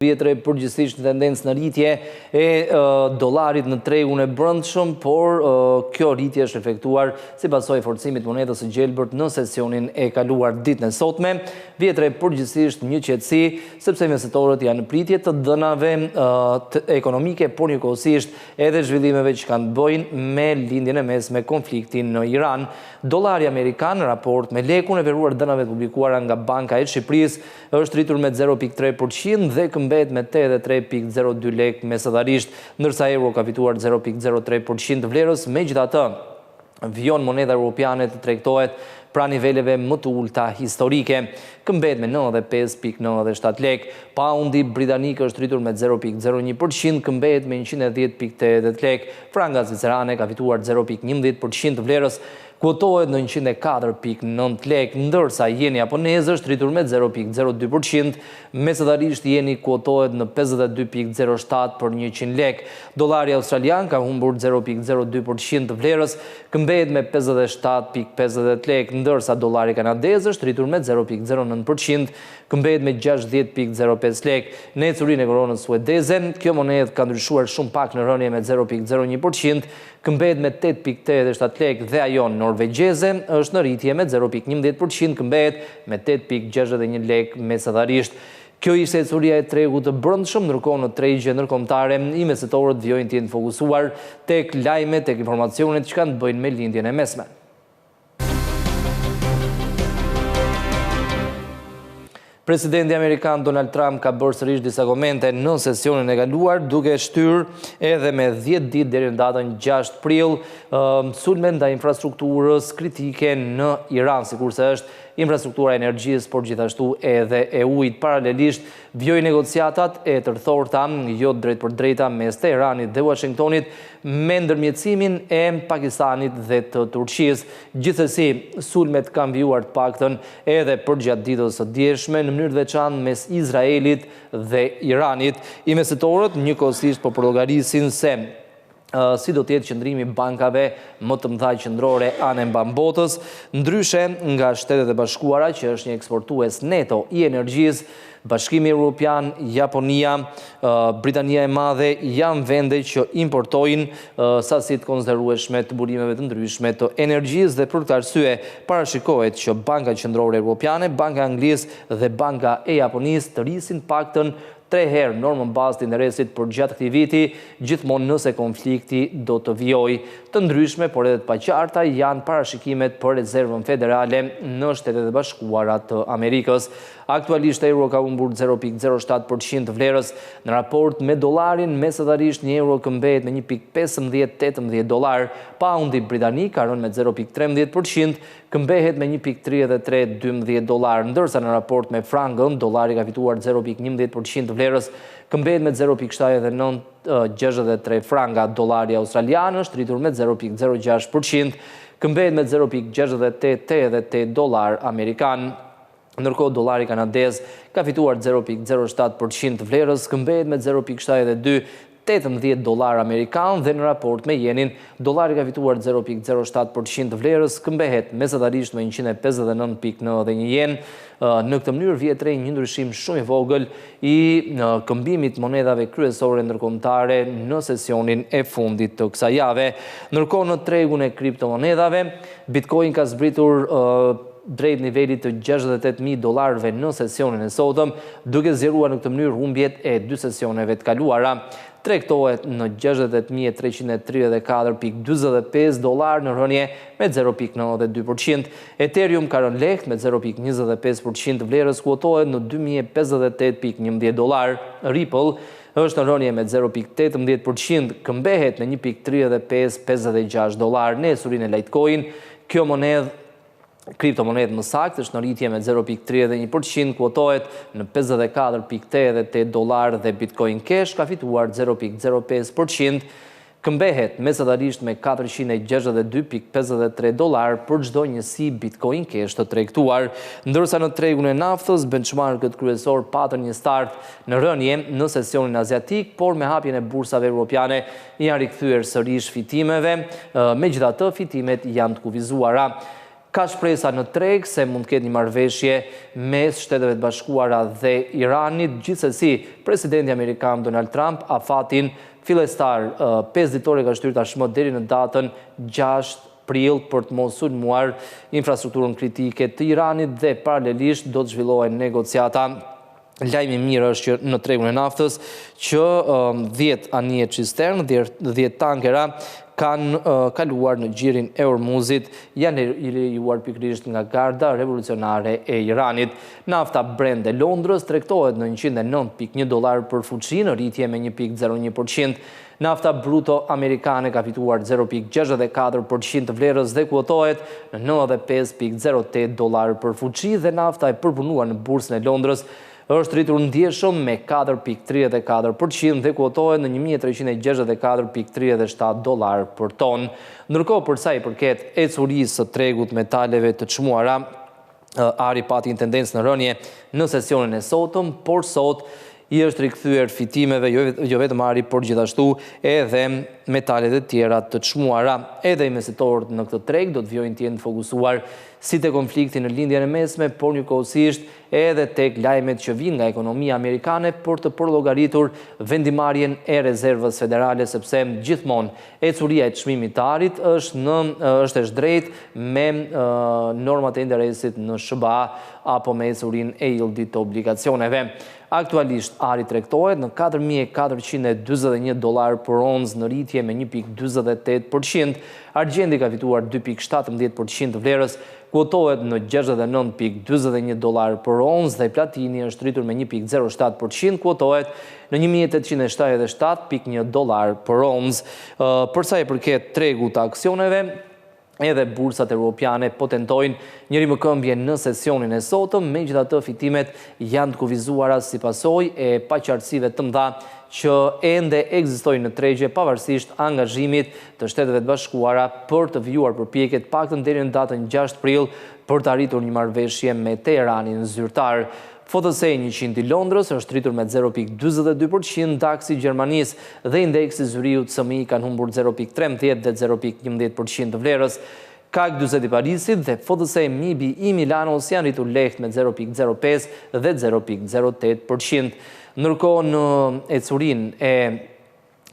vjetre përgjithsisht tendencë në rritje e dollarit në tregun e brendshëm, por kjo rritje është efektuar si pasojë e forcimit monedës së gjelbërt në sesionin e kaluar ditën e sotme. Vjetre përgjithsisht një qetësi, sepse investitorët janë në pritje të dënave ekonomike, por njëkohësisht edhe zhvillimeve që kanë të bëjnë me lindjen e mesme konfliktin në Iran. Dollari amerikan në raport me lekun e veruar dënave të publikuara nga Banka e Shqipërisë është rritur me 0.3% dhe këmbet me 83.02 lek mesatarisht, ndërsa euro ka fituar 0.03% vlerës. Megjithatë, vijon moneda europiane të tregtohet pra niveleve më të ulta historike, këmbet me 95.97 lek. Paundi britanik është rritur me 0.01%, këmbet me 110.80 lek. Franga zvicerane ka fituar 0.11% vlerës, kuotohet në 104.9 lek, ndërsa jeni japonez është rritur me 0.02%, mesatarisht jeni kuotohet në 52.07 për 100 lek. Dollari australian ka humbur 0.02% vlerës, këmbet me 57.50 lek, ndërsa dollari kanadez është rritur me 0.09%, këmbet me 60.05 lek. Në ecurinë e koronës suedeze, kjo monedhë ka ndryshuar shumë pak në rënje me 0.01%, këmbet me 8.87 lek dhe ajo norvegjeze është në rritje me 0.11%, këmbet me 8.61 lek mesatarisht. Kjo ishte ecuria e tregut të brendshëm, ndërkohë në tregje ndërkombëtare investitorët vjojnë të jenë fokusuar tek lajmet, tek informacionet që kanë të bëjnë me lindjen e mesme. Presidenti amerikan Donald Trump ka bërë sërish disa komente në sesionin e kaluar, duke shtyr edhe me 10 ditë deri në datën 6 prill sulme ndaj infrastrukturës kritike në Iran, sikurse është infrastruktura e energjisë, por gjithashtu edhe e ujit. Paralelisht vjoj negociatat e tërthorta jo drejt për drejta mes Teheranit dhe Washingtonit me ndërmjetësimin e Pakistanit dhe të Turqisë. Gjithsesi, sulmet kanë vjuar të paktën edhe përgjatë ditës së djeshme në mënyrë të veçantë mes Izraelit dhe Iranit. Investitorët njëkohësisht po përllogarisin se si do të jetë qëndrimi bankave më të mëdha qendrore anë mban botës, ndryshe nga Shtetet e Bashkuara, që është një eksportues neto i energjisë. Bashkimi Evropian, Japonia, Britania e Madhe janë vende që importojnë sasi të konsiderueshme të burimeve të ndryshme të energjisë dhe për këtë arsye parashikohet që Banka Qendrore Evropiane, Banka e Anglisë dhe Banka e Japonisë të rrisin paktën 3 herë normën bazë të interesit për gjatë këtij viti, gjithmonë nëse konflikti do të vijojë. Të ndryshme, por edhe të paqarta janë parashikimet për rezervën federale në Shtetet e Bashkuara të Amerikës. Aktualisht euro ka humbur 0.07% vlerës në raport me dollarin, mesatarisht një euro këmbet me 1.1518 dollar, paundi britanik ka rënë me 0.13%, këmbehet me 1.3312 dollar, ndërsa në raport me frangën, dollari ka fituar 0.11% vlerës, këmbehet me 0.7963 franga, dollari australian është rritur me 0.06%, këmbehet me 0.6888 dollar amerikan. Ndërkohë dollari kanadez ka fituar 0.07% vlerës, këmbehet me 0.7218 dollar amerikan dhe në raport me jenin, dollari ka fituar 0.07% vlerës, këmbehet mesatarisht me 159.91 jen. Në këtë mënyrë vjetre një ndryshim shumë i vogël i këmbimit monedhave kryesore ndërkombëtare në sesionin e fundit të kësaj jave. Ndërkohë në tregun e kriptomonedhave, Bitcoin ka zbritur drejt nivelit të 68.000 dollarëve në sesionin e sotëm, duke zgjeruar në këtë mënyrë humbjet e 2 sesioneve të kaluara. Tregtohet në 68.334.45 dollar në rënje me 0.92%. Ethereum ka rënë lehtë me 0.25% vlerës, kuotohet në 2058.11 dollar. Ripple është në rënje me 0.18%, këmbehet në 1.3556 dollar. Në esurinë e Litecoin, kjo monedhë kriptomonedë më saktë është në rritje me 0.31%, kuotohet në 54.88 dollar dhe Bitcoin Cash ka fituar 0.05%, këmbehet mesatarisht me 462.53 dollar për çdo njësi Bitcoin Cash të tregtuar, ndërsa në tregun e naftës benchmarkët kryesor patën një start në rënje në sesionin aziatik, por me hapjen e bursave europiane janë rikthyer sërish fitimeve, megjithatë fitimet janë të kufizuara. Ka shpresa në treg se mund të ketë një marrëveshje mes Shteteve të Bashkuara dhe Iranit. Gjithsesi, presidenti amerikan Donald Trump afatin fillestar 5 ditore ka shtyr tashmë deri në datën 6 prill për të mos sulmuar infrastrukturën kritike të Iranit dhe paralelisht do të zhvillohen negociata. Lajmi mirë është që në tregun e naftës që 10 anije cistern, 10 tankera kanë kaluar në gjirin e Ormuzit, janë lejuar pikërisht nga garda revolucionare e Iranit. Nafta Brent e Londrës tregtohet në $109.1 për fuqi, në rritje me 1.01%. Nafta bruto amerikane ka fituar 0.64% të vlerës dhe kuotohet në $95.08 për fuqi dhe nafta e përpunuar në bursën e Londrës është rritur ndjeshëm me 4.34% dhe kuotohet në $1.364.37 për ton. Ndërkohë, për sa i përket ecurisë së tregut metaleve të çmuara, ari pati një tendencë në rënje në sesionin e sotëm, por sot i është rikthyer fitimeve jo vetëm ari, por gjithashtu edhe metalet e tjera të çmuara. Edhe investitorët në këtë treg do të vjojnë të jenë fokusuar si te konflikti në lindjen e mesme, por njëkohësisht edhe tek lajmet që vijnë nga ekonomia amerikane për të përllogaritur vendimarrjen e rezervës federale, sepse gjithmonë ecuria e çmimit të arit është e drejtë me normat e interesit në SBA apo me ecurinë e yieldit të obligacioneve. Aktualisht ari tregtohet në $4.441 për oncë në rritje me 1.48%, argjendi ka fituar 2.17% të vlerës, kuotohet në $69.41 për oncë dhe platini është rritur me 1.07%, kuotohet në $1.877.1 për oncë. Për sa i përket tregut të aksioneve, edhe bursat europiane po tentojnë njëri më këmbje në sesionin e sotëm, megjithatë fitimet janë të kufizuara si pasojë e paqartësive të mëdha që ende ekzistojnë në tregje pavarësisht angazhimit të Shteteve të Bashkuara për të vijuar përpjekjet paktën deri në datën 6 prill për të arritur një marrëveshje me Teheranin zyrtar. FTSE 100 i Londrës është rritur me 0.42%, DAX i Gjermanisë dhe indeksi zyriut CMI kanë humbur 0.13 dhe 0.11% të vlerës. CAC 40 i Parisit dhe FTSE MIB i Milanos janë rritur lehtë me 0.05 dhe 0.08%. Ndërkohë në ecurinë e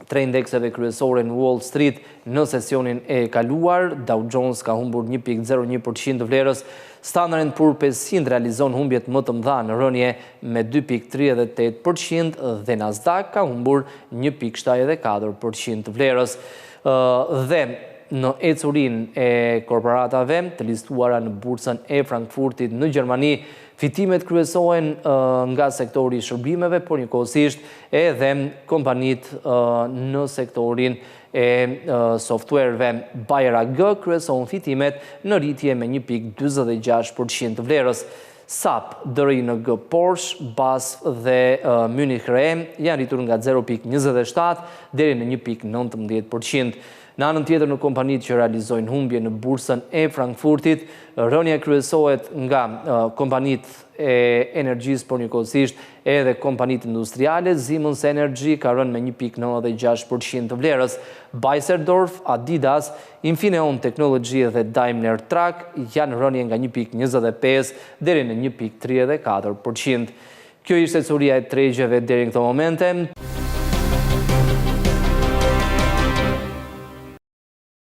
tre indekseve kryesore në Wall Street në sesionin e kaluar, Dow Jones ka humbur 1.01% të vlerës, Standard & Poor's 500 realizon humbjet më të mëdha në rënje me 2.38% dhe Nasdaq ka humbur 1.74% të vlerës. Dhe në ecurinë e korporatave të listuara në bursën e Frankfurtit në Gjermani, fitimet kryesohen nga sektori i shërbimeve, por njëkohësisht edhe kompanitë në sektorin e softwareve. Bayer AG kryeson fitimet në rritje me 1.46% të vlerës. SAP, DRING, Porsche, BASF dhe Munich Re janë rritur nga 0.27 deri në 1.19%. Në anën tjetër në kompanitë që realizojnë humbje në bursën e Frankfurtit, rënja kryesohet nga kompanitë e energjisë, por njëkohësisht edhe kompanitë industriale. Siemens Energy ka rënë me 1.96% të vlerës. Beiersdorf, Adidas, Infineon Technology dhe Daimler Truck janë rënje nga 1.25 deri në 1.34%. Kjo ishte ecuria e tregjeve deri në këto momente.